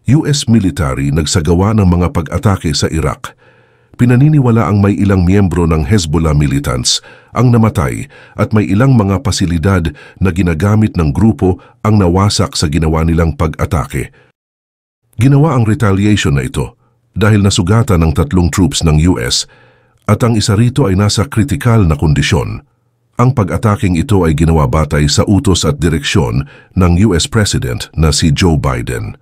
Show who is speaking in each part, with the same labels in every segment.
Speaker 1: US military nagsagawa ng mga pag-atake sa Iraq. Pinaniniwala ang may ilang miyembro ng Hezbollah militants ang namatay at may ilang mga pasilidad na ginagamit ng grupo ang nawasak sa ginawa nilang pag-atake. Ginawa ang retaliation na ito dahil nasugatan ng 3 troops ng US at ang isa rito ay nasa kritikal na kondisyon. Ang pag-ataking ito ay ginawa batay sa utos at direksyon ng US President na si Joe Biden.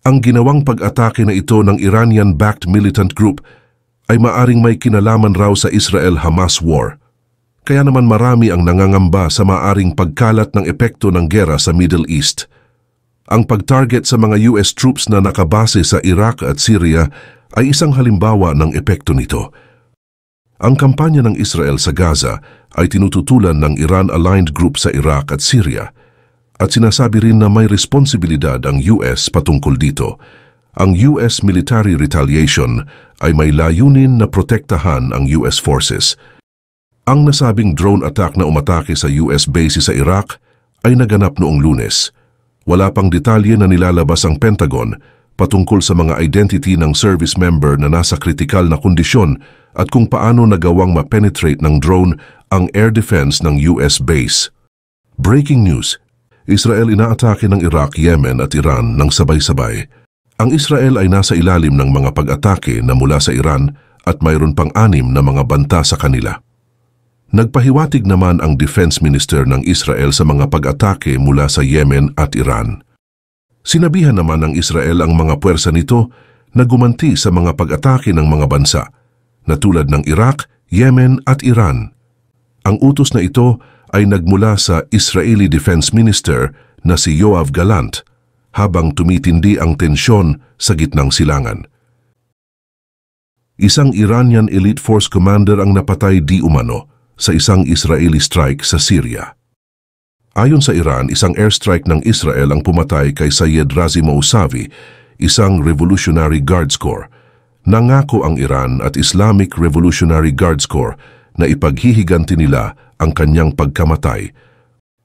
Speaker 1: Ang ginawang pag-atake na ito ng Iranian-backed militant group ay maaring may kinalaman raw sa Israel-Hamas war. Kaya naman marami ang nangangamba sa maaring pagkalat ng epekto ng gera sa Middle East. Ang pag-target sa mga US troops na nakabase sa Iraq at Syria ay isang halimbawa ng epekto nito. Ang kampanya ng Israel sa Gaza ay tinututulan ng Iran-aligned group sa Iraq at Syria at sinasabi rin na may responsibilidad ang US patungkol dito. Ang US military retaliation ay may layunin na protektahan ang US forces. Ang nasabing drone attack na umatake sa US base sa Iraq ay naganap noong Lunes. Wala pang detalye na nilalabas ang Pentagon patungkol sa mga identity ng service member na nasa kritikal na kondisyon at kung paano nagawang ma-penetrate ng drone ang air defense ng US base. Breaking news: Israel inaatake ng Iraq, Yemen at Iran ng sabay-sabay. Ang Israel ay nasa ilalim ng mga pag-atake na mula sa Iran at mayroon pang 6 na mga banta sa kanila. Nagpahiwatig naman ang Defense Minister ng Israel sa mga pag-atake mula sa Yemen at Iran. Sinabihan naman ng Israel ang mga puwersa nito na gumanti sa mga pag-atake ng mga bansa na tulad ng Iraq, Yemen at Iran. Ang utos na ito ay nagmula sa Israeli Defense Minister na si Yoav Gallant habang tumitindi ang tensyon sa gitnang silangan. Isang Iranian elite force commander ang napatay di umano sa isang Israeli strike sa Syria. Ayon sa Iran, isang airstrike ng Israel ang pumatay kay Sayed Razi Mousavi, isang Revolutionary Guards Corps. Nangako ang Iran at Islamic Revolutionary Guards Corps na ipaghihiganti nila ang kanyang pagkamatay.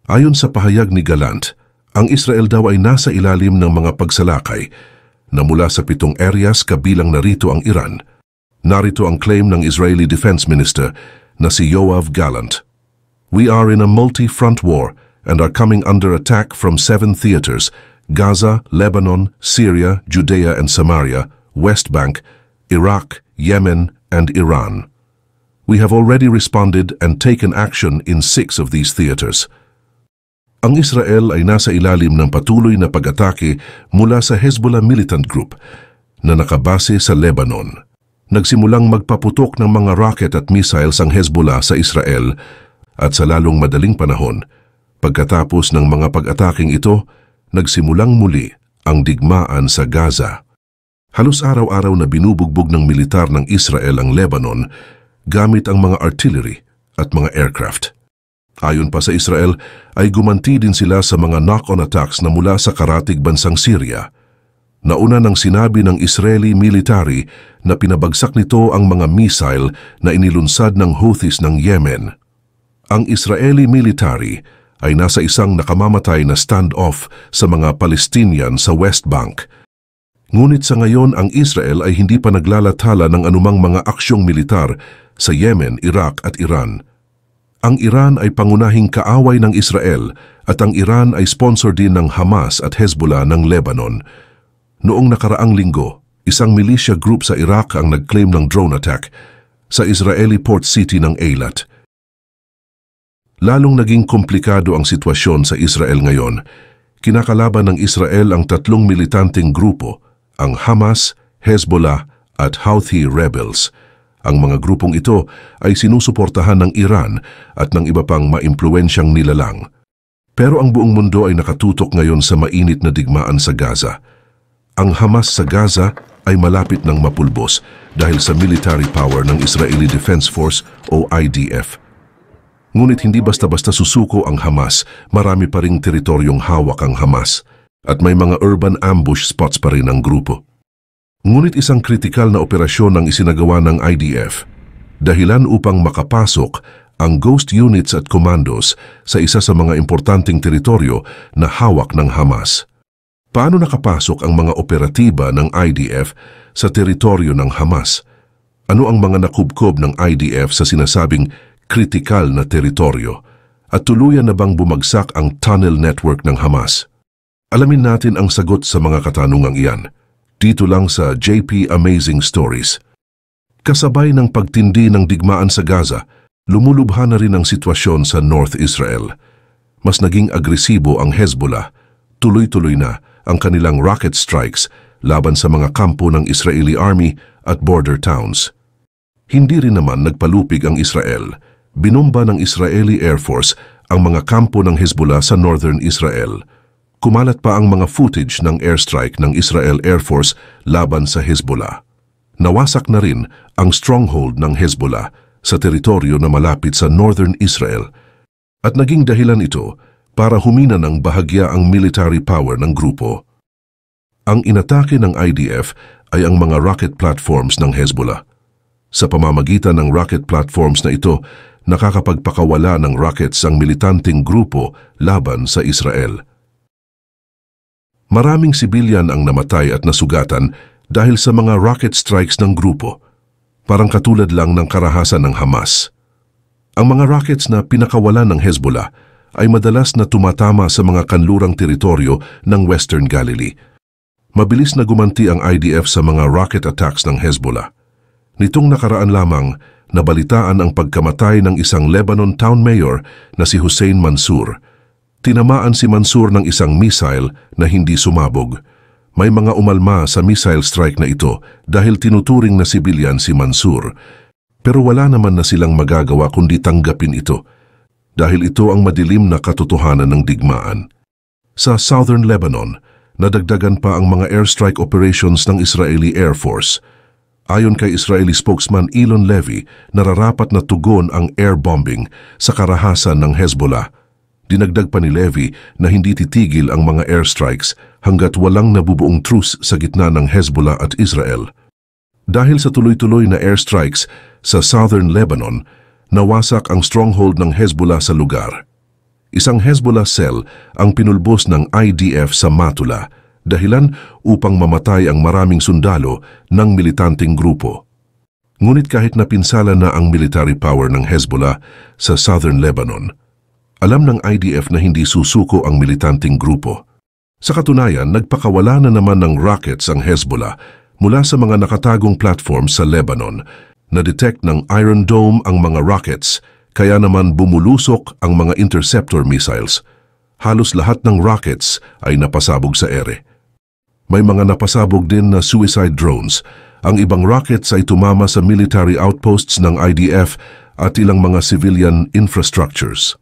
Speaker 1: Ayon sa pahayag ni Gallant, ang Israel daw ay nasa ilalim ng mga pagsalakay na mula sa 7 areas kabilang narito ang Iran. Narito ang claim ng Israeli Defense Minister na si Yoav Gallant. We are in a multi-front war and are coming under attack from 7 theaters: Gaza, Lebanon, Syria, Judea and Samaria, West Bank, Iraq, Yemen and Iran. We have already responded and taken action in 6 of these theaters. Ang Israel ay nasa ilalim ng patuloy na pag-atake mula sa Hezbollah militant group na nakabase sa Lebanon. Nagsimulang magpaputok ng mga rocket at missiles ang Hezbollah sa Israel at sa lalong madaling panahon, pagkatapos ng mga pag-ataking ito, nagsimulang muli ang digmaan sa Gaza. Halos araw-araw na binubugbog ng militar ng Israel ang Lebanon gamit ang mga artillery at mga aircraft. Ayon pa sa Israel, ay gumanti din sila sa mga knock-on attacks na mula sa karatig bansang Syria. Nauna nang sinabi ng Israeli military na pinabagsak nito ang mga missile na inilunsad ng Houthis ng Yemen. Ang Israeli military ay nasa isang nakamamatay na standoff sa mga Palestinian sa West Bank. Ngunit sa ngayon ang Israel ay hindi pa naglalathala ng anumang mga aksyong militar sa Yemen, Iraq at Iran. Ang Iran ay pangunahing kaaway ng Israel at ang Iran ay sponsor din ng Hamas at Hezbollah ng Lebanon. Noong nakaraang linggo, isang militia group sa Iraq ang nag-claim ng drone attack sa Israeli port city ng Eilat. Lalong naging komplikado ang sitwasyon sa Israel ngayon. Kinakalaban ng Israel ang 3 militanteng grupo, ang Hamas, Hezbollah at Houthi rebels. Ang mga grupong ito ay sinusuportahan ng Iran at ng iba pang maimpluwensyang nilalang. Pero ang buong mundo ay nakatutok ngayon sa mainit na digmaan sa Gaza. Ang Hamas sa Gaza ay malapit ng mapulbos dahil sa military power ng Israeli Defense Force o IDF. Ngunit hindi basta-basta susuko ang Hamas, marami pa ring teritoryong hawak ang Hamas at may mga urban ambush spots pa rin ang grupo. Ngunit isang kritikal na operasyon ang isinagawa ng IDF, dahilan upang makapasok ang ghost units at commandos sa isa sa mga importanteng teritoryo na hawak ng Hamas. Paano nakapasok ang mga operatiba ng IDF sa teritoryo ng Hamas? Ano ang mga nakubkob ng IDF sa sinasabing kritikal na teritoryo? At tuluyan na bang bumagsak ang tunnel network ng Hamas? Alamin natin ang sagot sa mga katanungang iyan. Dito lang sa JP Amazing Stories. Kasabay ng pagtindi ng digmaan sa Gaza, lumulubha na rin ang sitwasyon sa North Israel. Mas naging agresibo ang Hezbollah. Tuloy-tuloy na ang kanilang rocket strikes laban sa mga kampo ng Israeli Army at border towns. Hindi rin naman nagpalupig ang Israel. Binomba ng Israeli Air Force ang mga kampo ng Hezbollah sa northern Israel. Kumalat pa ang mga footage ng airstrike ng Israel Air Force laban sa Hezbollah. Nawasak na rin ang stronghold ng Hezbollah sa teritoryo na malapit sa northern Israel at naging dahilan ito para humina ng bahagya ang military power ng grupo. Ang inatake ng IDF ay ang mga rocket platforms ng Hezbollah. Sa pamamagitan ng rocket platforms na ito, nakakapagpakawala ng rockets ang militanteng grupo laban sa Israel. Maraming sibilyan ang namatay at nasugatan dahil sa mga rocket strikes ng grupo, parang katulad lang ng karahasan ng Hamas. Ang mga rockets na pinakawalan ng Hezbollah ay madalas na tumatama sa mga kanlurang teritoryo ng Western Galilee. Mabilis na gumanti ang IDF sa mga rocket attacks ng Hezbollah. Nitong nakaraan lamang, nabalitaan ang pagkamatay ng isang Lebanon town mayor na si Hussein Mansour. Tinamaan si Mansour ng isang missile na hindi sumabog. May mga umalma sa missile strike na ito dahil tinuturing na sibilyan si Mansour. Pero wala naman na silang magagawa kundi tanggapin ito dahil ito ang madilim na katotohanan ng digmaan. Sa Southern Lebanon, nadagdagan pa ang mga airstrike operations ng Israeli Air Force. Ayon kay Israeli spokesman Elon Levy, nararapat na tugon ang air bombing sa karahasan ng Hezbollah. Dinagdag pa ni Levy na hindi titigil ang mga airstrikes hanggat walang nabubuong truce sa gitna ng Hezbollah at Israel. Dahil sa tuloy-tuloy na airstrikes sa Southern Lebanon, nawasak ang stronghold ng Hezbollah sa lugar. Isang Hezbollah cell ang pinulbos ng IDF sa Matula, dahilan upang mamatay ang maraming sundalo ng militanteng grupo. Ngunit kahit napinsala na ang military power ng Hezbollah sa Southern Lebanon, alam ng IDF na hindi susuko ang militanteng grupo. Sa katunayan, nagpakawala na naman ng rockets ang Hezbollah mula sa mga nakatagong platforms sa Lebanon. Na-detect ng Iron Dome ang mga rockets, kaya naman bumulusok ang mga interceptor missiles. Halos lahat ng rockets ay napasabog sa ere. May mga napasabog din na suicide drones. Ang ibang rockets ay tumama sa military outposts ng IDF at ilang mga civilian infrastructures.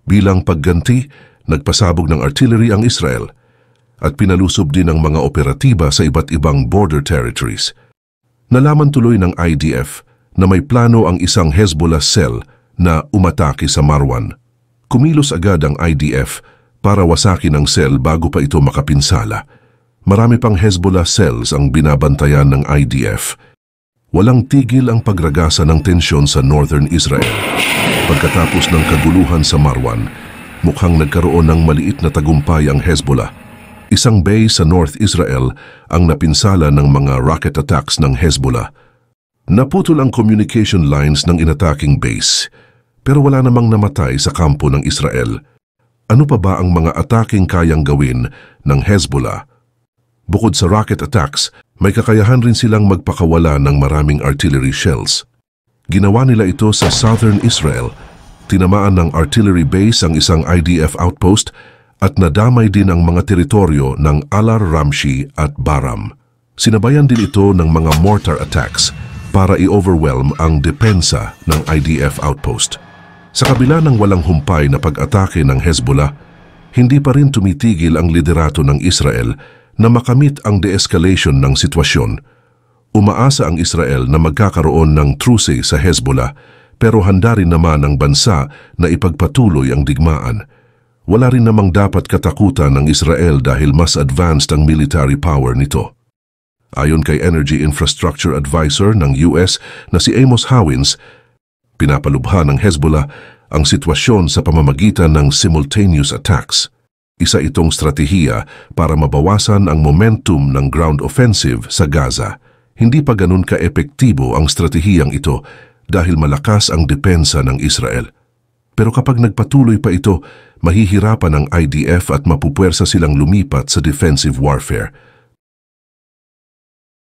Speaker 1: Bilang pagganti, nagpasabog ng artillery ang Israel at pinalusob din ang mga operatiba sa iba't ibang border territories. Nalaman tuloy ng IDF na may plano ang isang Hezbollah cell na umatake sa Marwan. Kumilos agad ang IDF para wasakin ang cell bago pa ito makapinsala. Marami pang Hezbollah cells ang binabantayan ng IDF. Walang tigil ang pagragasa ng tensyon sa northern Israel. Pagkatapos ng kaguluhan sa Marwan, mukhang nagkaroon ng maliit na tagumpay ang Hezbollah. Isang base sa North Israel ang napinsala ng mga rocket attacks ng Hezbollah. Naputol ang communication lines ng inataking base, pero wala namang namatay sa kampo ng Israel. Ano pa ba ang mga ataking kayang gawin ng Hezbollah? Bukod sa rocket attacks, may kakayahan rin silang magpakawala ng maraming artillery shells. Ginawa nila ito sa Southern Israel. Tinamaan ng artillery base ang isang IDF outpost at nadamay din ang mga teritoryo ng Alar Ramshi at Baram. Sinabayan din ito ng mga mortar attacks para i-overwhelm ang depensa ng IDF outpost. Sa kabila ng walang humpay na pag-atake ng Hezbollah, hindi pa rin tumitigil ang liderato ng Israel na makamit ang de-escalation ng sitwasyon. Umaasa ang Israel na magkakaroon ng truce sa Hezbollah, pero handa rin naman ang bansa na ipagpatuloy ang digmaan. Wala rin namang dapat katakutan ng Israel dahil mas advanced ang military power nito. Ayon kay Energy Infrastructure Advisor ng US na si Amos Hawins, pinapalubha ng Hezbollah ang sitwasyon sa pamamagitan ng simultaneous attacks. Isa itong strategiya para mabawasan ang momentum ng ground offensive sa Gaza. Hindi pa ganun ka-epektibo ang stratehiyang ito dahil malakas ang depensa ng Israel. Pero kapag nagpatuloy pa ito, mahihirapan ang IDF at mapupwersa silang lumipat sa defensive warfare.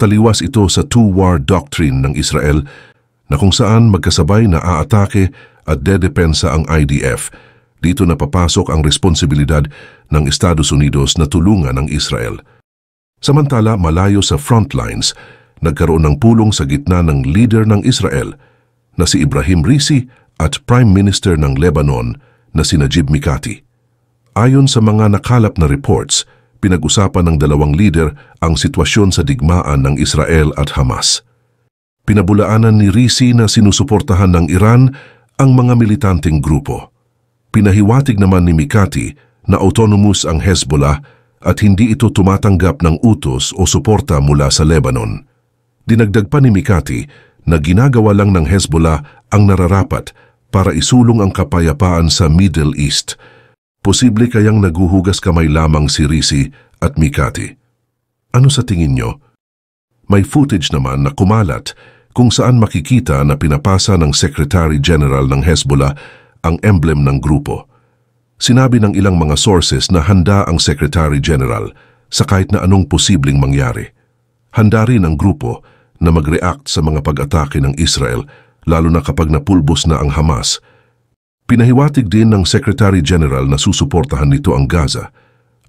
Speaker 1: Taliwas ito sa two-war doctrine ng Israel na kung saan magkasabay na aatake at dedepensa ang IDF. Dito na papasok ang responsibilidad ng Estados Unidos na tulungan ang Israel. Samantala, malayo sa frontlines, nagkaroon ng pulong sa gitna ng leader ng Israel na si Ibrahim Raisi at Prime Minister ng Lebanon na si Najib Mikati. Ayon sa mga nakalap na reports, pinag-usapan ng dalawang leader ang sitwasyon sa digmaan ng Israel at Hamas. Pinabulaanan ni Raisi na sinusuportahan ng Iran ang mga militanteng grupo. Pinahiwatig naman ni Mikati na autonomous ang Hezbollah at hindi ito tumatanggap ng utos o suporta mula sa Lebanon. Dinagdag pa ni Mikati na ginagawa lang ng Hezbollah ang nararapat para isulong ang kapayapaan sa Middle East. Posible kayang naguhugas kamay lamang si Raisi at Mikati. Ano sa tingin nyo? May footage naman na kumalat kung saan makikita na pinapasa ng Secretary General ng Hezbollah ang emblem ng grupo. Sinabi ng ilang mga sources na handa ang Secretary General sa kahit na anong posibleng mangyari. Handa rin ang grupo na mag-react sa mga pag-atake ng Israel, lalo na kapag napulbos na ang Hamas. Pinahiwatig din ng Secretary General na susuportahan nito ang Gaza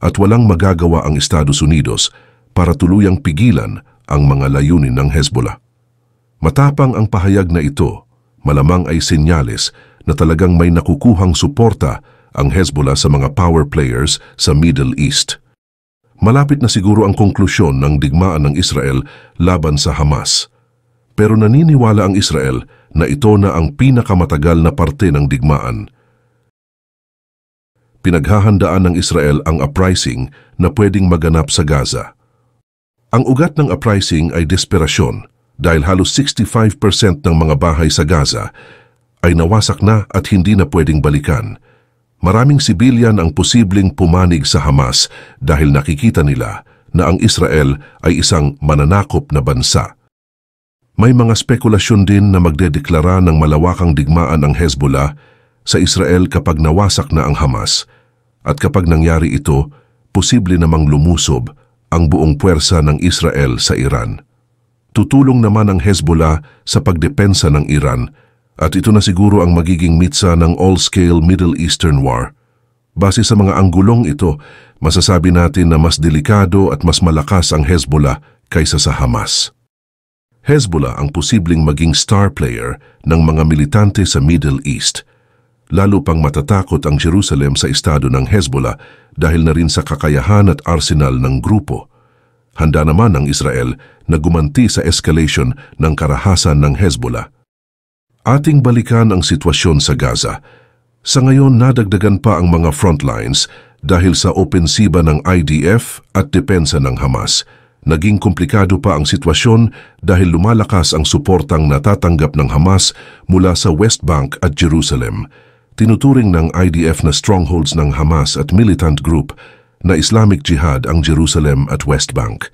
Speaker 1: at walang magagawa ang Estados Unidos para tuluyang pigilan ang mga layunin ng Hezbollah. Matapang ang pahayag na ito, malamang ay senyales na talagang may nakukuhang suporta ang Hezbollah sa mga power players sa Middle East. Malapit na siguro ang konklusyon ng digmaan ng Israel laban sa Hamas. Pero naniniwala ang Israel na ito na ang pinakamatagal na parte ng digmaan. Pinaghahandaan ng Israel ang uprising na pwedeng maganap sa Gaza. Ang ugat ng uprising ay desperasyon dahil halos 65% ng mga bahay sa Gaza ay nawasak na at hindi na pwedeng balikan. Maraming sibilyan ang posibleng pumanig sa Hamas dahil nakikita nila na ang Israel ay isang mananakop na bansa. May mga spekulasyon din na magdedeklara ng malawakang digmaan ang Hezbollah sa Israel kapag nawasak na ang Hamas. At kapag nangyari ito, posible namang lumusob ang buong puwersa ng Israel sa Iran. Tutulong naman ang Hezbollah sa pagdepensa ng Iran at ito na siguro ang magiging mitsa ng all-scale Middle Eastern War. Base sa mga anggulong ito, masasabi natin na mas delikado at mas malakas ang Hezbollah kaysa sa Hamas. Hezbollah ang posibleng maging star player ng mga militante sa Middle East. Lalo pang matatakot ang Jerusalem sa estado ng Hezbollah dahil na rin sa kakayahan at arsenal ng grupo. Handa naman ang Israel na gumanti sa escalation ng karahasan ng Hezbollah. Ating balikan ang sitwasyon sa Gaza. Sa ngayon, nadagdagan pa ang mga frontlines dahil sa opensiba ng IDF at depensa ng Hamas. Naging komplikado pa ang sitwasyon dahil lumalakas ang suportang natatanggap ng Hamas mula sa West Bank at Jerusalem. Tinuturing ng IDF na strongholds ng Hamas at militant group na Islamic Jihad ang Jerusalem at West Bank.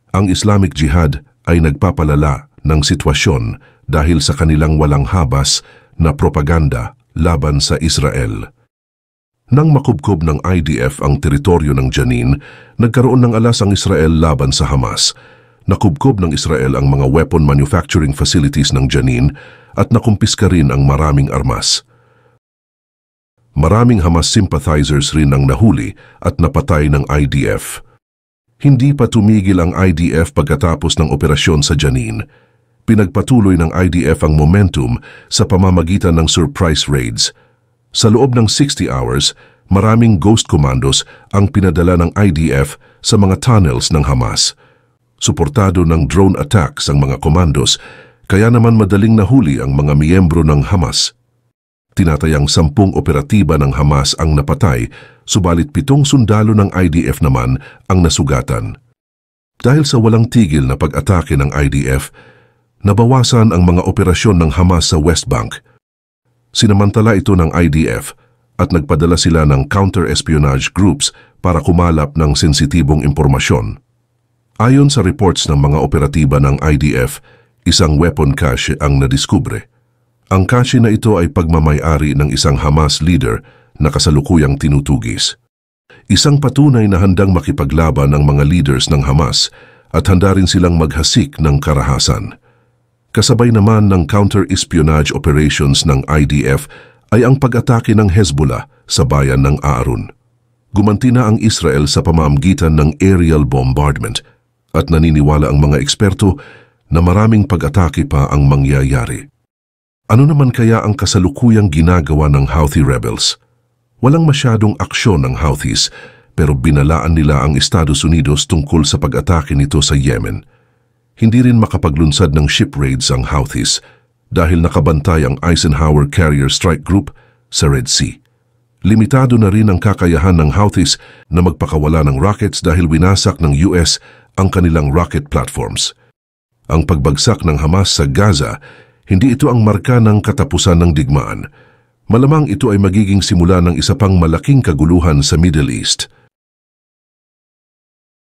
Speaker 1: Ang Islamic Jihad ay nagpapalala ng sitwasyon dahil sa kanilang walang habas na propaganda laban sa Israel. Nang makubkob ng IDF ang teritoryo ng Jenin, nagkaroon ng alas ang Israel laban sa Hamas. Nakubkob ng Israel ang mga weapon manufacturing facilities ng Jenin at nakumpiska rin ang maraming armas. Maraming Hamas sympathizers rin ang nahuli at napatay ng IDF. Hindi pa tumigil ang IDF pagkatapos ng operasyon sa Jenin. Pinagpatuloy ng IDF ang momentum sa pamamagitan ng surprise raids. Sa loob ng 60 hours, maraming ghost commandos ang pinadala ng IDF sa mga tunnels ng Hamas. Suportado ng drone attacks ang mga commandos, kaya naman madaling nahuli ang mga miyembro ng Hamas. Tinatayang 10 operatiba ng Hamas ang napatay, subalit 7 sundalo ng IDF naman ang nasugatan. Dahil sa walang tigil na pag-atake ng IDF, nabawasan ang mga operasyon ng Hamas sa West Bank. Sinamantala ito ng IDF at nagpadala sila ng counter-espionage groups para kumalap ng sensitibong impormasyon. Ayon sa reports ng mga operatiba ng IDF, isang weapon cache ang nadiskubre. Ang cache na ito ay pagmamay-ari ng isang Hamas leader na kasalukuyang tinutugis. Isang patunay na handang makipaglaban ng mga leaders ng Hamas at handa rin silang maghasik ng karahasan. Kasabay naman ng counter-espionage operations ng IDF ay ang pag-atake ng Hezbollah sa bayan ng Aarun. Gumanti na ang Israel sa pamamagitan ng aerial bombardment at naniniwala ang mga eksperto na maraming pag-atake pa ang mangyayari. Ano naman kaya ang kasalukuyang ginagawa ng Houthi rebels? Walang masyadong aksyon ng Houthis pero binalaan nila ang Estados Unidos tungkol sa pag-atake nito sa Yemen. Hindi rin makapaglunsad ng ship raids ang Houthis dahil nakabantay ang Eisenhower Carrier Strike Group sa Red Sea. Limitado na rin ang kakayahan ng Houthis na magpakawala ng rockets dahil winasak ng US ang kanilang rocket platforms. Ang pagbagsak ng Hamas sa Gaza, hindi ito ang marka ng katapusan ng digmaan. Malamang ito ay magiging simula ng isa pang malaking kaguluhan sa Middle East.